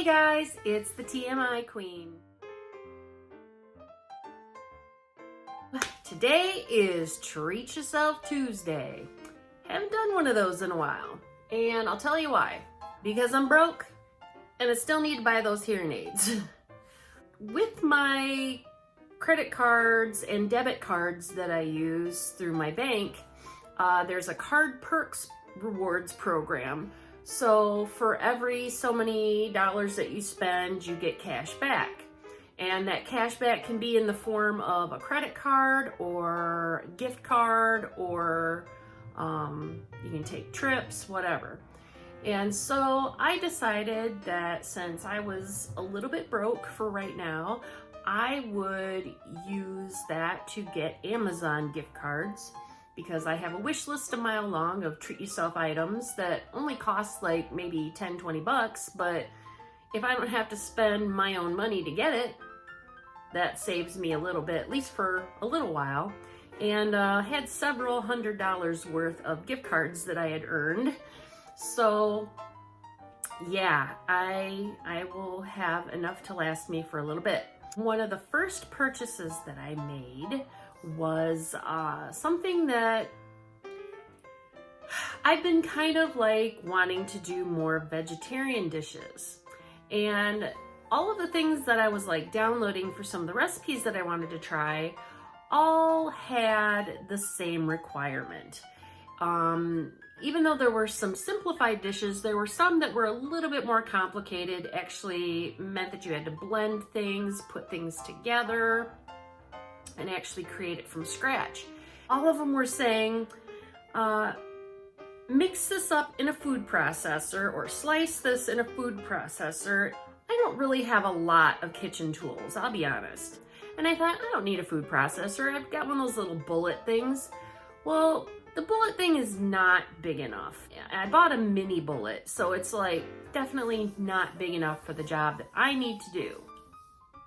guys, it's the TMI Queen. Today is Treat Yourself Tuesday. Haven't done one of those in a while, and I'll tell you why. Because I'm broke, and I still need to buy those hearing aids. With my credit cards and debit cards that I use through my bank, there's a card perks rewards program. So for every so many dollars that you spend, you get cash back. And that cash back can be in the form of a credit card or a gift card, or you can take trips, whatever. And so I decided that since I was a little bit broke for right now, I would use that to get Amazon gift cards, because I have a wish list a mile long of treat yourself items that only cost like maybe 10, 20 bucks, but if I don't have to spend my own money to get it, that saves me a little bit, at least for a little while. And had several $100s worth of gift cards that I had earned. So yeah, I will have enough to last me for a little bit. One of the first purchases that I made was something that I've been kind of like wanting to do more vegetarian dishes. And all of the things that I was like downloading for some of the recipes that I wanted to try all had the same requirement. Even though there were some simplified dishes, there were some that were a little bit more complicated. Actually meant that you had to blend things, put things together, and actually create it from scratch. All of them were saying, mix this up in a food processor or slice this in a food processor. I don't really have a lot of kitchen tools, I'll be honest. And I thought, I don't need a food processor. I've got one of those little bullet things. Well, the bullet thing is not big enough. I bought a mini bullet, so it's like definitely not big enough for the job that I need to do.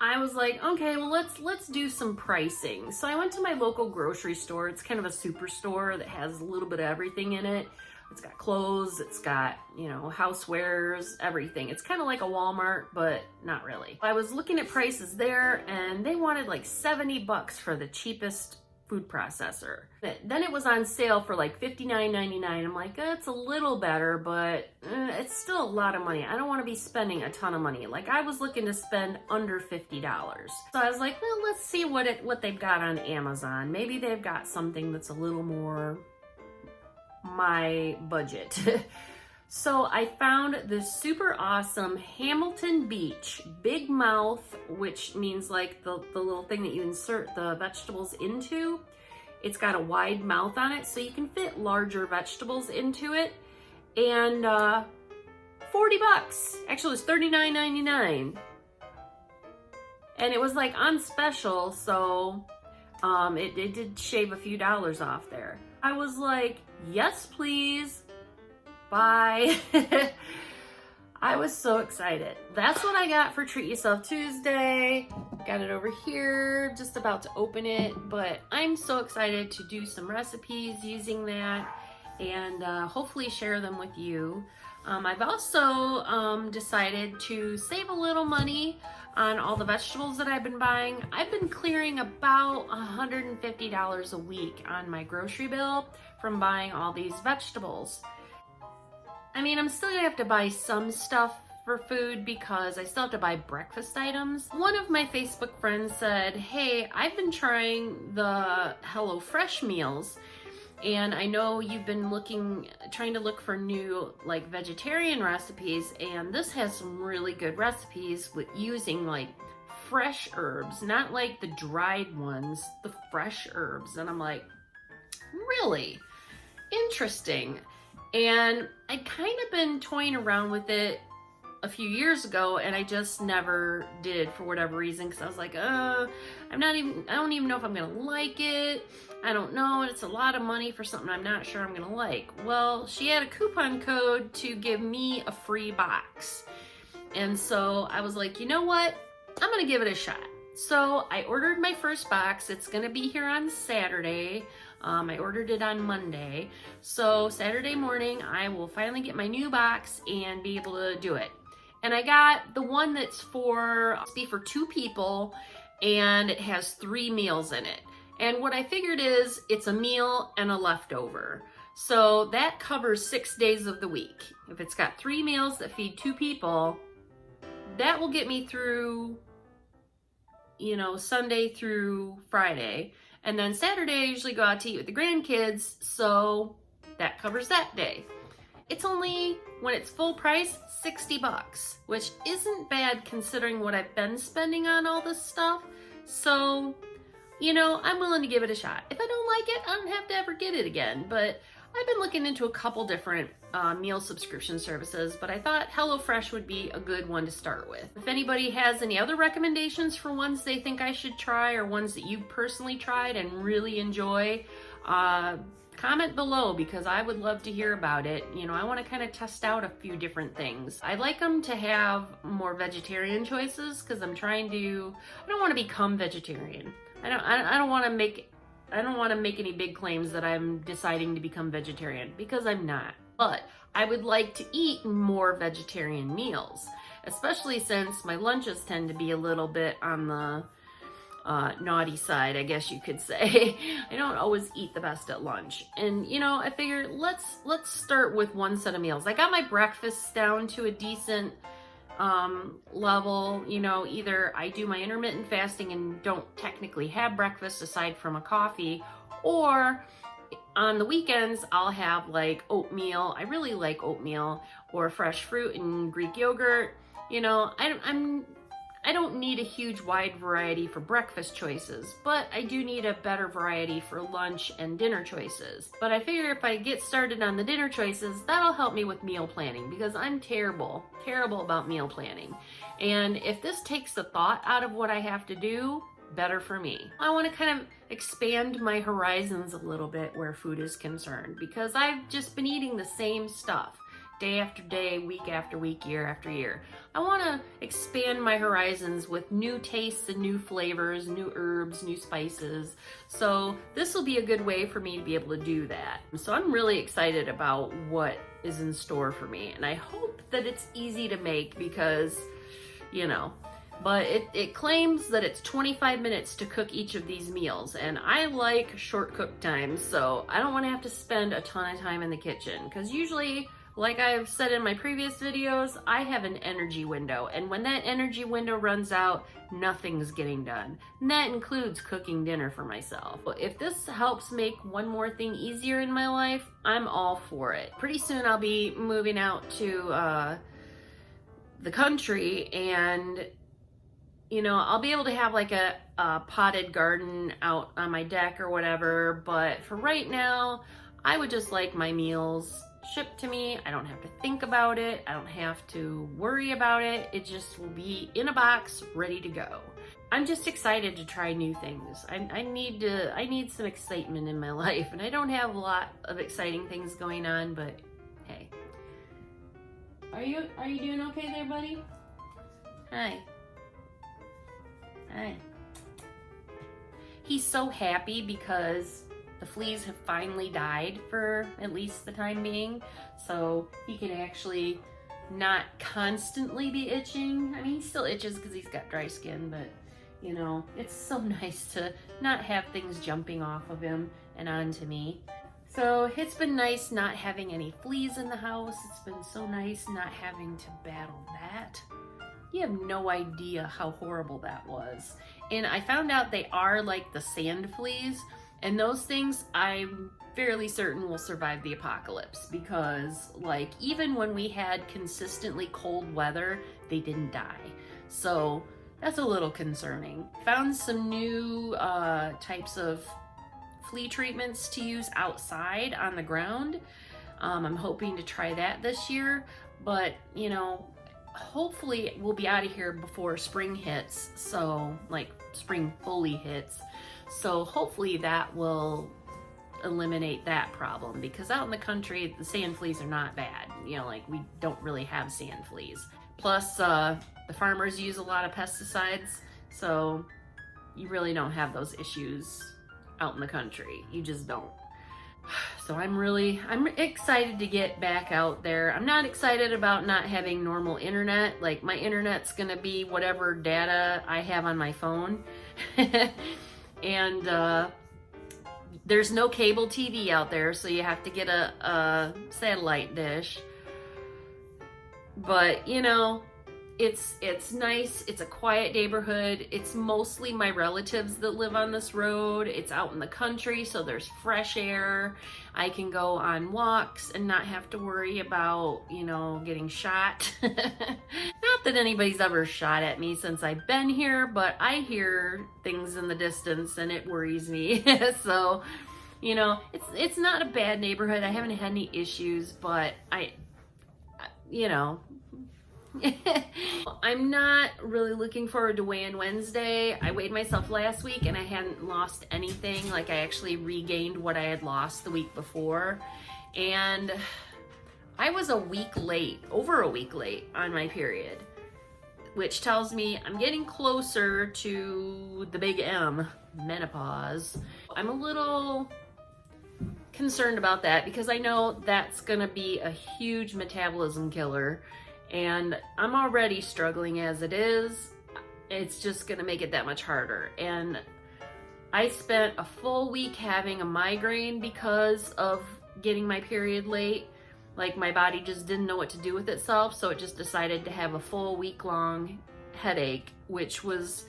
I was like, okay, well, let's do some pricing. So I went to my local grocery store. It's kind of a superstore that has a little bit of everything in it. It's got clothes, it's got, you know, housewares, everything. It's kind of like a Walmart, but not really. I was looking at prices there, and they wanted like 70 bucks for the cheapest food processor. Then it was on sale for like $59.99. I'm like, that's a little better, but it's still a lot of money. I don't want to be spending a ton of money. Like, I was looking to spend under $50. So I was like, well, let's see what they've got on Amazon. Maybe they've got something that's a little more my budget. So I found this super awesome Hamilton Beach Big Mouth, which means like the little thing that you insert the vegetables into. It's got a wide mouth on it, so you can fit larger vegetables into it. And 40 bucks. Actually, it was $39.99. And it was like on special, so it did shave a few dollars off there. I was like, yes, please. Bye. I was so excited. That's what I got for Treat Yourself Tuesday. Got it over here, just about to open it, but I'm so excited to do some recipes using that and hopefully share them with you. I've also decided to save a little money on all the vegetables that I've been buying. I've been clearing about $150 a week on my grocery bill from buying all these vegetables. I mean, I'm still gonna have to buy some stuff for food because I still have to buy breakfast items. One of my Facebook friends said, hey, I've been trying the HelloFresh meals, and I know you've been trying to look for new like vegetarian recipes, and this has some really good recipes with using like fresh herbs, not like the dried ones, the fresh herbs. And I'm like, really? Interesting. And I'd kind of been toying around with it a few years ago, and I just never did for whatever reason, because I was like, I don't even know if I'm gonna like it. I don't know, and it's a lot of money for something I'm not sure I'm gonna like. Well, she had a coupon code to give me a free box. And so I was like, you know what? I'm gonna give it a shot. So I ordered my first box. It's gonna be here on Saturday. I ordered it on Monday. So Saturday morning, I will finally get my new box and be able to do it. And I got the one that's for 2 people, and it has 3 meals in it. And what I figured is it's a meal and a leftover. So that covers 6 days of the week. If it's got 3 meals that feed 2 people, that will get me through, you know, Sunday through Friday. And then Saturday I usually go out to eat with the grandkids, so that covers that day. It's only, when it's full price, $60, which isn't bad considering what I've been spending on all this stuff. So, you know, I'm willing to give it a shot. If I don't like it, I don't have to ever get it again. But I've been looking into a couple different meal subscription services, but I thought HelloFresh would be a good one to start with. If anybody has any other recommendations for ones they think I should try, or ones that you've personally tried and really enjoy, comment below, because I would love to hear about it. You know, I want to kind of test out a few different things. I'd like them to have more vegetarian choices, because I don't want to become vegetarian. I don't want to make any big claims that I'm deciding to become vegetarian, because I'm not. But I would like to eat more vegetarian meals, especially since my lunches tend to be a little bit on the naughty side, I guess you could say. I don't always eat the best at lunch. And, you know, I figured let's start with one set of meals. I got my breakfasts down to a decent level. You know, either I do my intermittent fasting and don't technically have breakfast aside from a coffee, or on the weekends I'll have like oatmeal. I really like oatmeal, or fresh fruit and Greek yogurt. You know, I don't need a huge wide variety for breakfast choices, but I do need a better variety for lunch and dinner choices. But I figure if I get started on the dinner choices, that'll help me with meal planning, because I'm terrible about meal planning. And if this takes the thought out of what I have to do, better for me. I want to kind of expand my horizons a little bit where food is concerned, because I've just been eating the same stuff day after day, week after week, year after year. I want to expand my horizons with new tastes and new flavors, new herbs, new spices. So this will be a good way for me to be able to do that. So I'm really excited about what is in store for me. And I hope that it's easy to make, because, you know, but it claims that it's 25 minutes to cook each of these meals. And I like short cook times, so I don't want to have to spend a ton of time in the kitchen, because usually, like I've said in my previous videos, I have an energy window, and when that energy window runs out, nothing's getting done. And that includes cooking dinner for myself. If this helps make one more thing easier in my life, I'm all for it. Pretty soon I'll be moving out to the country, and you know, I'll be able to have like a potted garden out on my deck or whatever, but for right now, I would just like my meals shipped to me. I don't have to think about it. I don't have to worry about it. It just will be in a box, ready to go. I'm just excited to try new things. I need some excitement in my life, and I don't have a lot of exciting things going on, but hey. Are you doing okay there, buddy? Hi. Hi. He's so happy because the fleas have finally died for at least the time being, so he can actually not constantly be itching. I mean, he still itches because he's got dry skin, but you know, it's so nice to not have things jumping off of him and onto me. So it's been nice not having any fleas in the house. It's been so nice not having to battle that. You have no idea how horrible that was. And I found out they are like the sand fleas, and those things I'm fairly certain will survive the apocalypse, because like even when we had consistently cold weather, they didn't die. So that's a little concerning. Found some new types of flea treatments to use outside on the ground. I'm hoping to try that this year, but you know, hopefully we'll be out of here before spring hits, so like spring fully hits. So hopefully that will eliminate that problem, because out in the country, the sand fleas are not bad. You know, like we don't really have sand fleas. Plus, the farmers use a lot of pesticides, so you really don't have those issues out in the country. You just don't. So I'm excited to get back out there. I'm not excited about not having normal internet. Like, my internet's gonna be whatever data I have on my phone. And there's no cable TV out there, so you have to get a satellite dish. But, you know, it's nice. It's a quiet neighborhood. It's mostly my relatives that live on this road. It's out in the country, so there's fresh air. I can go on walks and not have to worry about, you know, getting shot. Not that anybody's ever shot at me since I've been here, but I hear things in the distance and it worries me. So, you know, it's not a bad neighborhood. I haven't had any issues, but you know, I'm not really looking forward to weigh-in Wednesday. I weighed myself last week and I hadn't lost anything. Like, I actually regained what I had lost the week before. And I was a week late, over a week late on my period, which tells me I'm getting closer to the big M, menopause. I'm a little concerned about that because I know that's gonna be a huge metabolism killer, and I'm already struggling as it is. It's just gonna make it that much harder. And I spent a full week having a migraine because of getting my period late. Like, my body just didn't know what to do with itself, so it just decided to have a full week-long headache, which was,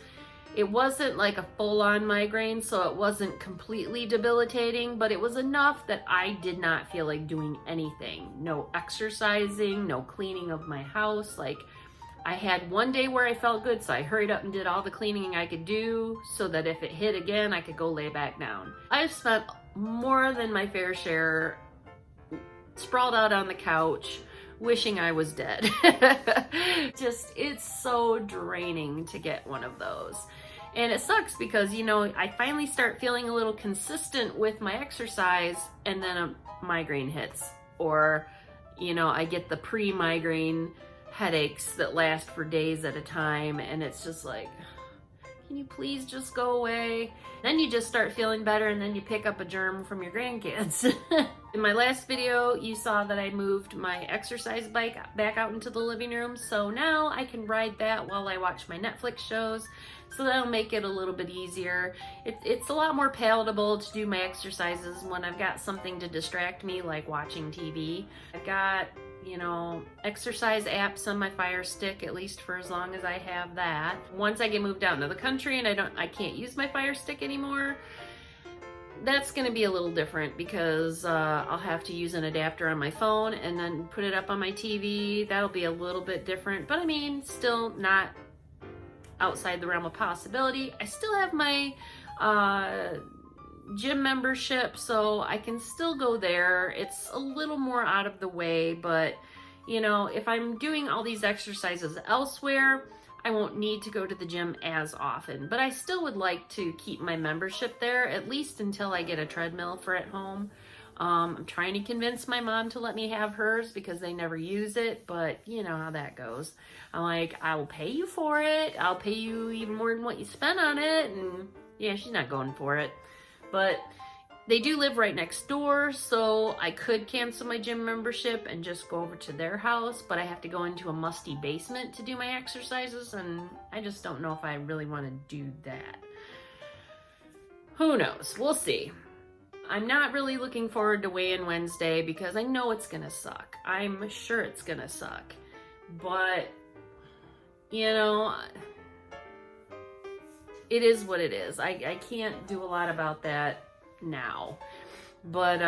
it wasn't like a full-on migraine, so it wasn't completely debilitating, but it was enough that I did not feel like doing anything. No exercising, no cleaning of my house. Like, I had one day where I felt good, so I hurried up and did all the cleaning I could do so that if it hit again, I could go lay back down. I've spent more than my fair share sprawled out on the couch, wishing I was dead. Just, it's so draining to get one of those. And it sucks because, you know, I finally start feeling a little consistent with my exercise and then a migraine hits. Or, you know, I get the pre-migraine headaches that last for days at a time, and it's just like, can you please just go away? Then you just start feeling better, and then you pick up a germ from your grandkids. In my last video, you saw that I moved my exercise bike back out into the living room, so now I can ride that while I watch my Netflix shows, so that'll make it a little bit easier. It's a lot more palatable to do my exercises when I've got something to distract me, like watching TV. I've got, you know, exercise apps on my Fire Stick, at least for as long as I have that. Once I get moved out into the country and I can't use my Fire Stick anymore, that's gonna be a little different because I'll have to use an adapter on my phone and then put it up on my TV. That'll be a little bit different, but I mean, still not outside the realm of possibility. I still have my gym membership, so I can still go there. It's a little more out of the way, but you know, if I'm doing all these exercises elsewhere, I won't need to go to the gym as often, but I still would like to keep my membership there, at least until I get a treadmill for at home. I'm trying to convince my mom to let me have hers because they never use it, but you know how that goes. I'm like, I'll pay you for it. I'll pay you even more than what you spent on it. And yeah, she's not going for it. But they do live right next door, so I could cancel my gym membership and just go over to their house, but I have to go into a musty basement to do my exercises, and I just don't know if I really want to do that. Who knows? We'll see. I'm not really looking forward to weigh-in Wednesday because I know it's gonna suck. I'm sure it's gonna suck. But, you know, it is what it is. I can't do a lot about that now. But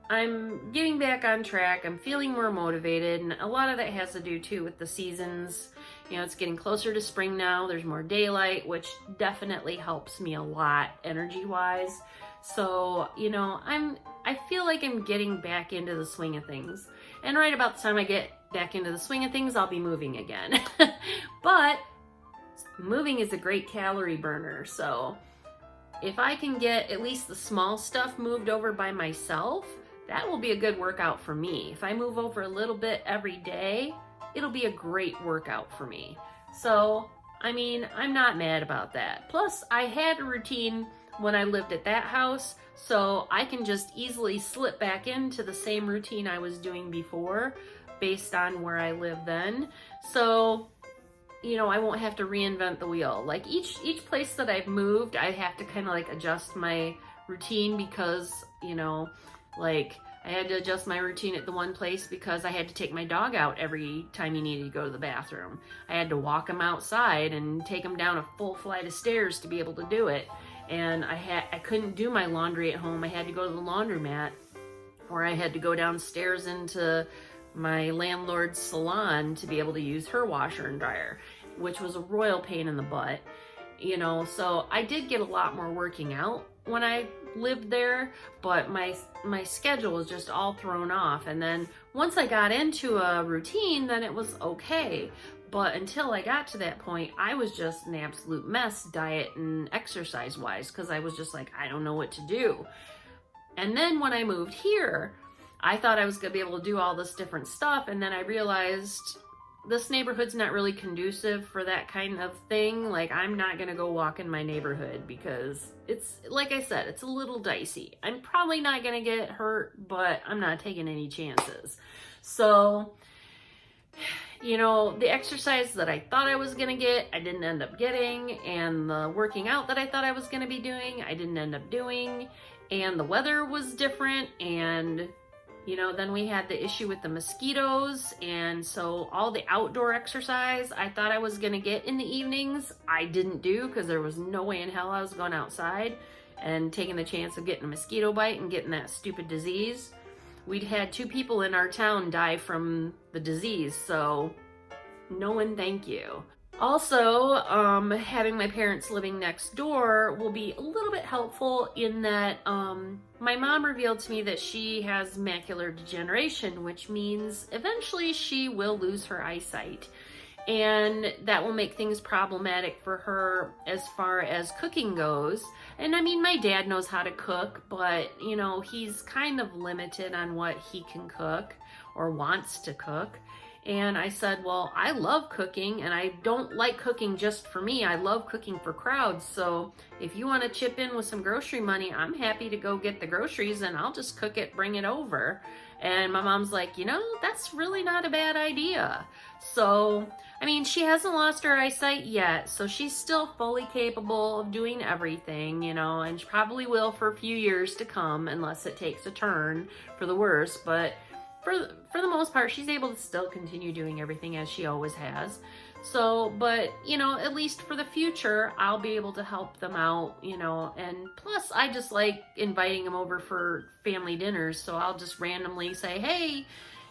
I'm getting back on track. I'm feeling more motivated, and a lot of that has to do too with the seasons. You know, it's getting closer to spring now. There's more daylight, which definitely helps me a lot energy-wise. So, you know, I feel like I'm getting back into the swing of things. And right about the time I get back into the swing of things, I'll be moving again. But moving is a great calorie burner, so if I can get at least the small stuff moved over by myself, that will be a good workout for me. If I move over a little bit every day, it'll be a great workout for me. So, I mean, I'm not mad about that. Plus, I had a routine when I lived at that house, so I can just easily slip back into the same routine I was doing before based on where I lived then. So, you know, I won't have to reinvent the wheel. Like each place that I've moved, I have to kind of like adjust my routine because, you know, like I had to adjust my routine at the one place because I had to take my dog out every time he needed to go to the bathroom. I had to walk him outside and take him down a full flight of stairs to be able to do it. And I couldn't do my laundry at home. I had to go to the laundromat, or I had to go downstairs into my landlord's salon to be able to use her washer and dryer, which was a royal pain in the butt, you know. So I did get a lot more working out when I lived there, but my schedule was just all thrown off. And then once I got into a routine, then it was okay. But until I got to that point, I was just an absolute mess, diet and exercise wise, because I was just like, I don't know what to do. And then when I moved here, I thought I was gonna be able to do all this different stuff, and then I realized this neighborhood's not really conducive for that kind of thing. Like, I'm not gonna go walk in my neighborhood because it's, like I said, it's a little dicey. I'm probably not gonna get hurt, but I'm not taking any chances. So, you know, the exercise that I thought I was gonna get, I didn't end up getting, and the working out that I thought I was gonna be doing, I didn't end up doing, and the weather was different, and you know, then we had the issue with the mosquitoes, and so all the outdoor exercise I thought I was gonna get in the evenings, I didn't do because there was no way in hell I was going outside and taking the chance of getting a mosquito bite and getting that stupid disease. We'd had 2 people in our town die from the disease, so no and thank you. Also, having my parents living next door will be a little bit helpful in that my mom revealed to me that she has macular degeneration, which means eventually she will lose her eyesight. And that will make things problematic for her as far as cooking goes. And I mean, my dad knows how to cook, but you know, he's kind of limited on what he can cook or wants to cook. And I said, well, I love cooking, and I don't like cooking just for me. I love cooking for crowds. So if you want to chip in with some grocery money, I'm happy to go get the groceries and I'll just cook it, bring it over. And my mom's like, you know, that's really not a bad idea. So, I mean, she hasn't lost her eyesight yet, so she's still fully capable of doing everything, you know, and she probably will for a few years to come unless it takes a turn for the worse. But for the most part, she's able to still continue doing everything as she always has. So, but, you know, at least for the future, I'll be able to help them out, you know, and plus I just like inviting them over for family dinners. So I'll just randomly say, hey,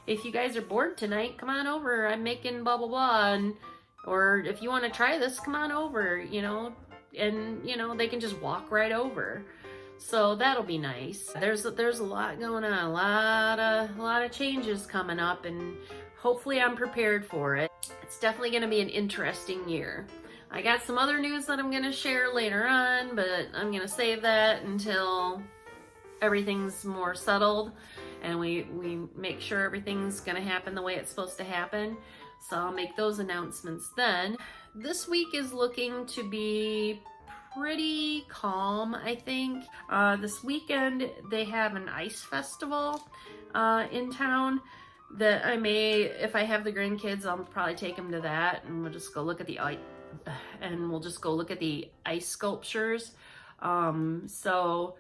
if you guys are bored tonight, come on over. I'm making blah, blah, blah. And, or if you want to try this, come on over, you know, and, you know, they can just walk right over. So that'll be nice. There's a lot going on, a lot of changes coming up, and hopefully I'm prepared for it. It's definitely going to be an interesting year. I got some other news that I'm going to share later on, but I'm going to save that until everything's more settled and we make sure everything's going to happen the way it's supposed to happen. So I'll make those announcements then. This week is looking to be pretty calm, I think. This weekend they have an ice festival in town that I may, if I have the grandkids, I'll probably take them to that, and we'll just go look at the ice sculptures. So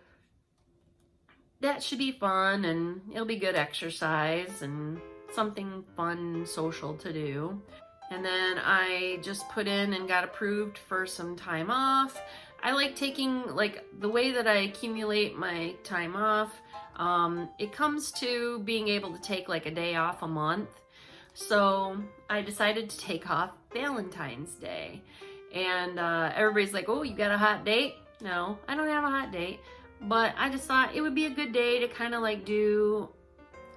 that should be fun, and it'll be good exercise and something fun, social to do. And then I just put in and got approved for some time off. I like taking, like, the way that I accumulate my time off, it comes to being able to take like a day off a month. So I decided to take off Valentine's Day. And everybody's like, oh, you got a hot date? No, I don't have a hot date. But I just thought it would be a good day to kind of like do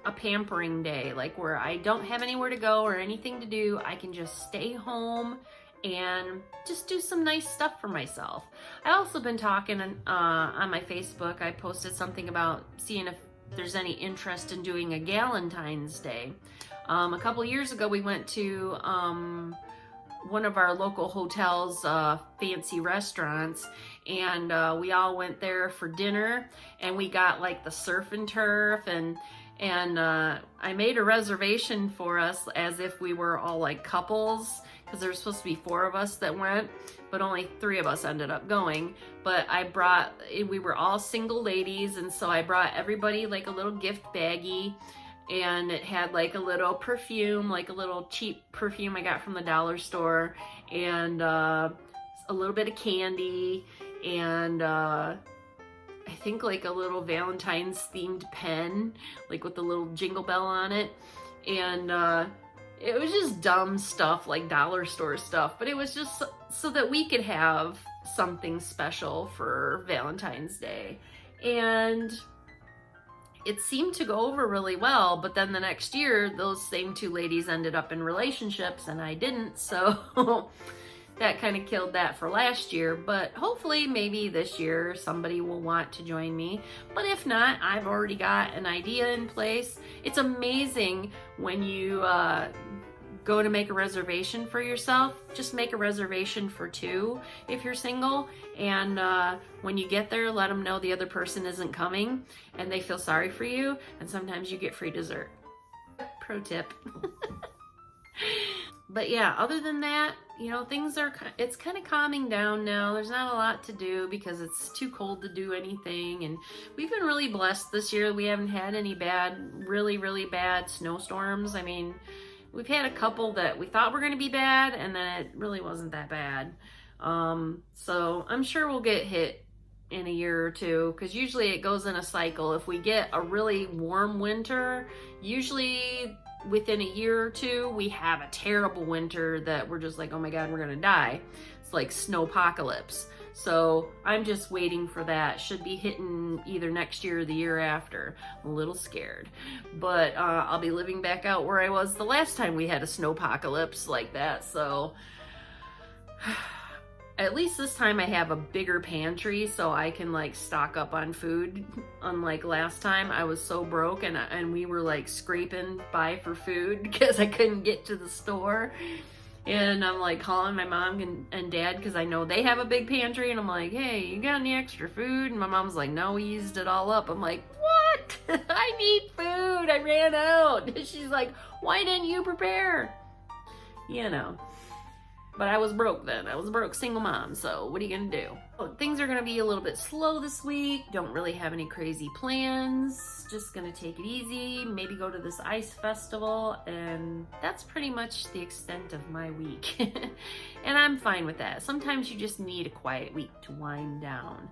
a pampering day, like where I don't have anywhere to go or anything to do. I can just stay home and just do some nice stuff for myself. I also been talking on my Facebook. I posted something about seeing if there's any interest in doing a Galentine's Day. A couple years ago, we went to one of our local hotels, fancy restaurants, and we all went there for dinner, and we got like the surf and turf, and I made a reservation for us as if we were all like couples, because there was supposed to be 4 of us that went, but only 3 of us ended up going. But we were all single ladies, and so I brought everybody like a little gift baggie, and it had like a little perfume, like a little cheap perfume I got from the dollar store, and a little bit of candy, and I think like a little Valentine's themed pen, like with the little jingle bell on it. And it was just dumb stuff, like dollar store stuff, but it was just so that we could have something special for Valentine's Day. And it seemed to go over really well, but then the next year, those same 2 ladies ended up in relationships and I didn't, so that kind of killed that for last year. But hopefully maybe this year somebody will want to join me. But if not, I've already got an idea in place. It's amazing when you go to make a reservation for yourself. Just make a reservation for 2 if you're single, and when you get there, let them know the other person isn't coming and they feel sorry for you, and sometimes you get free dessert. Pro tip. But yeah, other than that, you know, it's kind of calming down now. There's not a lot to do because it's too cold to do anything. And we've been really blessed this year. We haven't had any really, really bad snowstorms. I mean, we've had a couple that we thought were going to be bad, and then it really wasn't that bad. So I'm sure we'll get hit in a year or 2, because usually it goes in a cycle. If we get a really warm winter, usually within a year or 2, we have a terrible winter that we're just like, oh my God, we're gonna die. It's like snowpocalypse. So I'm just waiting for that. Should be hitting either next year or the year after. I'm a little scared. But I'll be living back out where I was the last time we had a snowpocalypse like that. So at least this time I have a bigger pantry so I can like stock up on food. Unlike last time, I was so broke and we were like scraping by for food because I couldn't get to the store. And I'm like calling my mom and dad because I know they have a big pantry, and I'm like, hey, you got any extra food? And my mom's like, no, we used it all up. I'm like, what? I need food. I ran out. She's like, why didn't you prepare? You know. But I was broke then. I was a broke single mom, so what are you gonna do? Well, things are gonna be a little bit slow this week. Don't really have any crazy plans. Just gonna take it easy, maybe go to this ice festival, and that's pretty much the extent of my week. And I'm fine with that. Sometimes you just need a quiet week to wind down.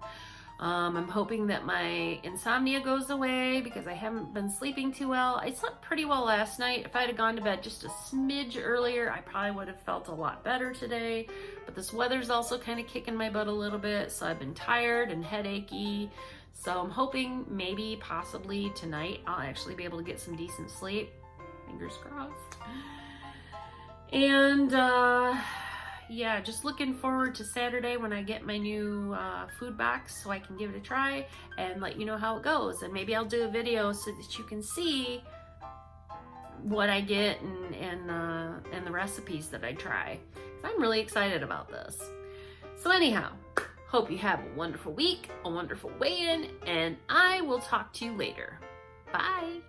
I'm hoping that my insomnia goes away because I haven't been sleeping too well. I slept pretty well last night. If I had gone to bed just a smidge earlier, I probably would have felt a lot better today. But this weather's also kind of kicking my butt a little bit, so I've been tired and headachy. So I'm hoping maybe possibly tonight I'll actually be able to get some decent sleep. Fingers crossed. And yeah, just looking forward to Saturday when I get my new food box so I can give it a try and let you know how it goes. And maybe I'll do a video so that you can see what I get and the recipes that I try. I'm really excited about this. So anyhow, hope you have a wonderful week, a wonderful weigh-in, and I will talk to you later. Bye.